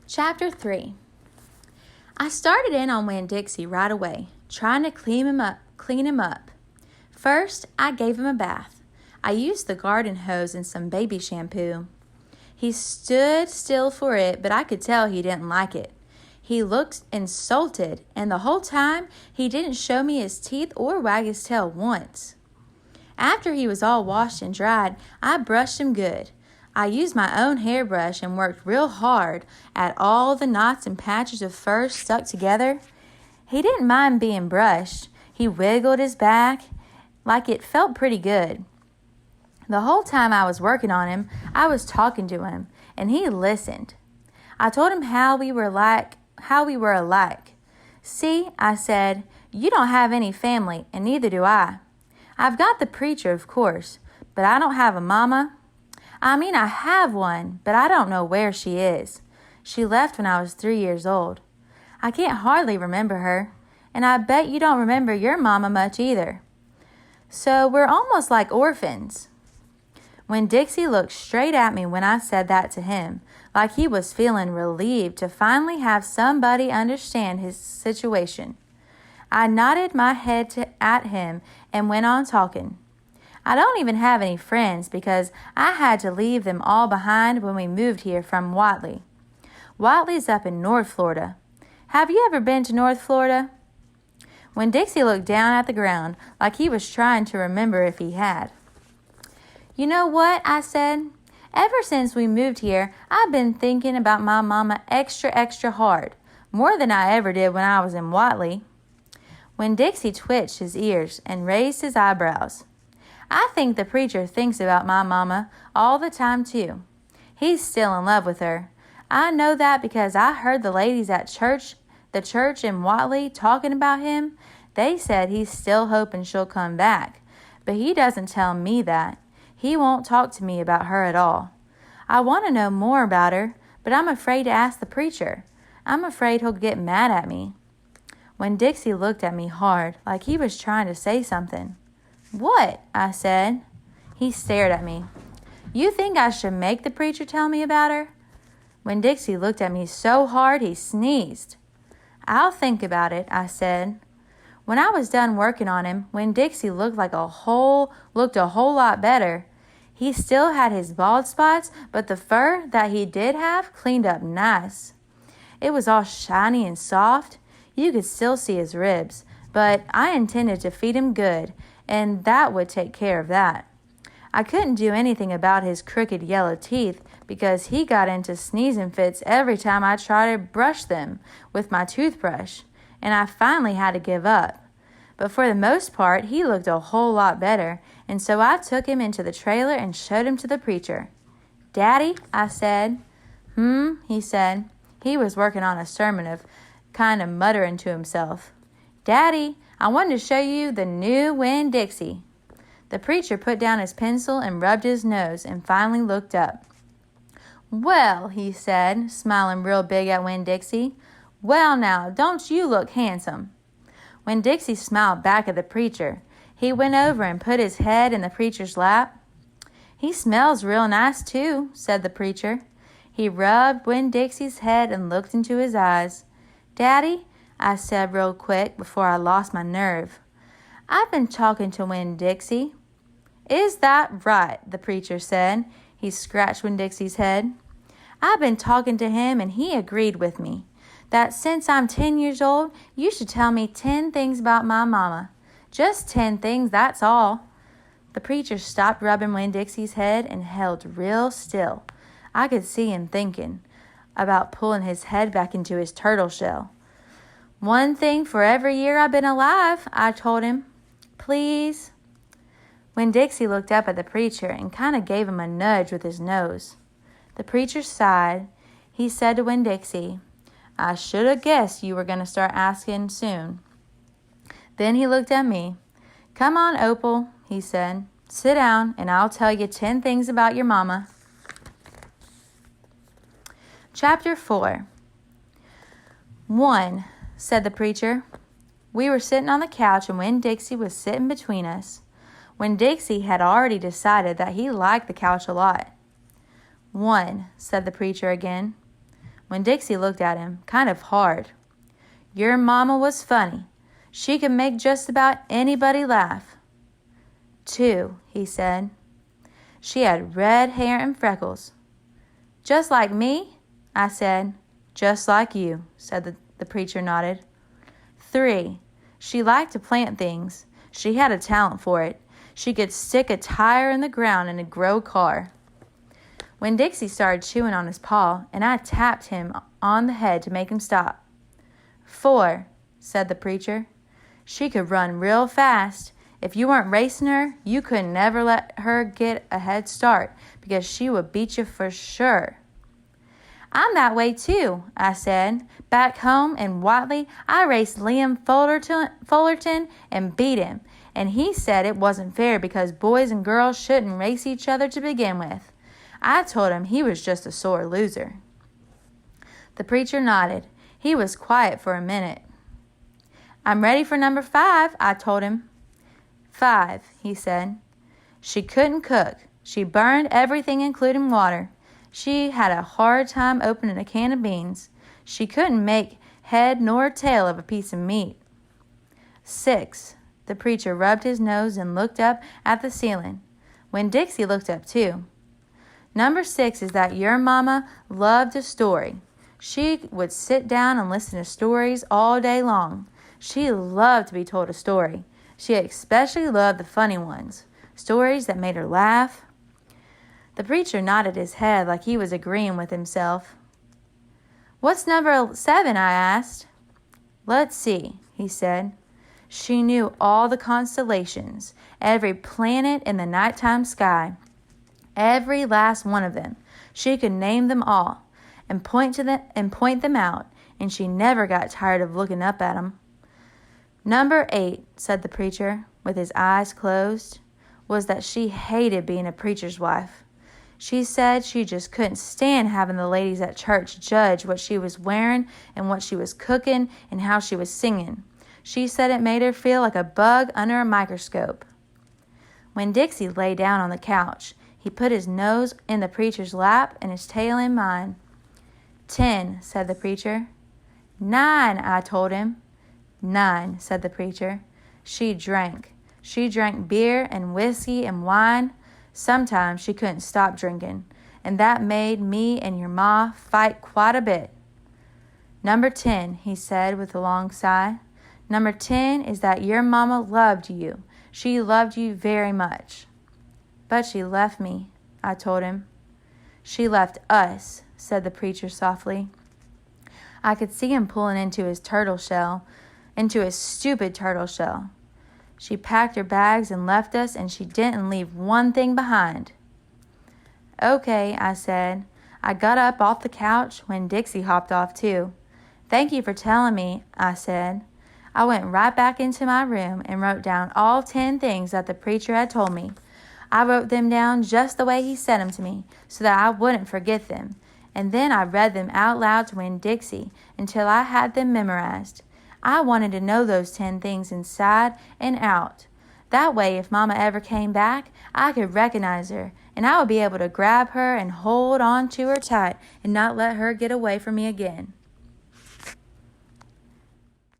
Chapter 3. I started in on Winn-Dixie right away, trying to clean him up. First, I gave him a bath. I used the garden hose and some baby shampoo. He stood still for it, but I could tell he didn't like it. He looked insulted, and the whole time, he didn't show me his teeth or wag his tail once. After he was all washed and dried, I brushed him good. I used my own hairbrush and worked real hard at all the knots and patches of fur stuck together. He didn't mind being brushed. He wiggled his back like it felt pretty good. The whole time I was working on him, I was talking to him, and he listened. I told him how we were alike. See, I said, you don't have any family, and neither do I. I've got the preacher, of course, but I don't have a mama. I have one, but I don't know where she is. She left when I was 3 years old. I can't hardly remember her, and I bet you don't remember your mama much either. So we're almost like orphans. Winn-Dixie looked straight at me when I said that to him, like he was feeling relieved to finally have somebody understand his situation. I nodded my head at him and went on talking. I don't even have any friends because I had to leave them all behind when we moved here from Whatley. Whatley's up in North Florida. Have you ever been to North Florida? Winn-Dixie looked down at the ground like he was trying to remember if he had. You know what? I said. Ever since we moved here, I've been thinking about my mama extra hard, more than I ever did when I was in Whatley. Winn-Dixie twitched his ears and raised his eyebrows. I think the preacher thinks about my mama all the time, too. He's still in love with her. I know that because I heard the ladies at the church in Whatley talking about him. They said he's still hoping she'll come back, but he doesn't tell me that. He won't talk to me about her at all. I want to know more about her, but I'm afraid to ask the preacher. I'm afraid he'll get mad at me. Winn-Dixie looked at me hard, like he was trying to say something. What? I said. He stared at me. You think I should make the preacher tell me about her? Winn-Dixie looked at me so hard he sneezed. I'll think about it, I said. When I was done working on him, Winn-Dixie looked a whole lot better. He still had his bald spots, but the fur that he did have cleaned up nice. It was all shiny and soft. You could still see his ribs, but I intended to feed him good, and that would take care of that. I couldn't do anything about his crooked yellow teeth because he got into sneezing fits every time I tried to brush them with my toothbrush, and I finally had to give up. But for the most part, he looked a whole lot better, and so I took him into the trailer and showed him to the preacher. Daddy, I said. He said. He was working on a sermon kind of muttering to himself. Daddy, I wanted to show you the new Winn-Dixie. The preacher put down his pencil and rubbed his nose and finally looked up. Well, he said, smiling real big at Winn-Dixie. Well now, don't you look handsome? Winn-Dixie smiled back at the preacher. He went over and put his head in the preacher's lap. He smells real nice too, said the preacher. He rubbed Winn-Dixie's head and looked into his eyes. Daddy, I said real quick before I lost my nerve. I've been talking to Winn-Dixie. Is that right? The preacher said. He scratched Winn-Dixie's head. I've been talking to him and he agreed with me that since I'm 10 years old, you should tell me 10 things about my mama. Just 10 things, that's all. The preacher stopped rubbing Winn-Dixie's head and held real still. I could see him thinking about pulling his head back into his turtle shell. 1 thing for every year I've been alive, I told him. Please? Winn-Dixie looked up at the preacher and kind of gave him a nudge with his nose. The preacher sighed. He said to Winn-Dixie, I should have guessed you were going to start asking soon. Then he looked at me. Come on, Opal, he said. Sit down and I'll tell you 10 things about your mama. Chapter 4. 1, said the preacher. We were sitting on the couch and Winn-Dixie was sitting between us. Winn-Dixie had already decided that he liked the couch a lot. 1, said the preacher again. Winn-Dixie looked at him, kind of hard. Your mama was funny. She could make just about anybody laugh. 2, he said. She had red hair and freckles. Just like me? I said. Just like you, said the preacher nodded. 3, she liked to plant things. She had a talent for it. She could stick a tire in the ground and it'd grow a car. Winn-Dixie started chewing on his paw, and I tapped him on the head to make him stop. 4, said the preacher. She could run real fast. If you weren't racing her, you could never let her get a head start because she would beat you for sure. I'm that way too, I said. Back home in Watley, I raced Liam Fullerton and beat him, and he said it wasn't fair because boys and girls shouldn't race each other to begin with. I told him he was just a sore loser. The preacher nodded. He was quiet for a minute. I'm ready for number 5, I told him. 5, he said. She couldn't cook. She burned everything, including water. She had a hard time opening a can of beans. She couldn't make head nor tail of a piece of meat. 6, the preacher rubbed his nose and looked up at the ceiling. Winn-Dixie looked up too. Number 6 is that your mama loved a story. She would sit down and listen to stories all day long. She loved to be told a story. She especially loved the funny ones, stories that made her laugh. The preacher nodded his head like he was agreeing with himself. What's number 7, I asked. Let's see, he said. She knew all the constellations, every planet in the nighttime sky. Every last one of them. She could name them all and point them out, and she never got tired of looking up at them. Number 8, said the preacher, with his eyes closed, was that she hated being a preacher's wife. She said she just couldn't stand having the ladies at church judge what she was wearing and what she was cooking and how she was singing. She said it made her feel like a bug under a microscope. Winn-Dixie lay down on the couch. He put his nose in the preacher's lap and his tail in mine. 10, said the preacher. 9, I told him. 9, said the preacher. She drank. She drank beer and whiskey and wine. Sometimes she couldn't stop drinking, and that made me and your ma fight quite a bit. Number 10, he said with a long sigh. Number 10 is that your mama loved you. She loved you very much. But she left me, I told him. She left us, said the preacher softly. I could see him pulling into his stupid turtle shell. She packed her bags and left us, and she didn't leave one thing behind. Okay, I said. I got up off the couch when Dixie hopped off too. Thank you for telling me, I said. I went right back into my room and wrote down all 10 things that the preacher had told me. I wrote them down just the way he said them to me, so that I wouldn't forget them, and then I read them out loud to Winn-Dixie until I had them memorized. I wanted to know those 10 things inside and out. That way, if Mama ever came back, I could recognize her, and I would be able to grab her and hold on to her tight and not let her get away from me again.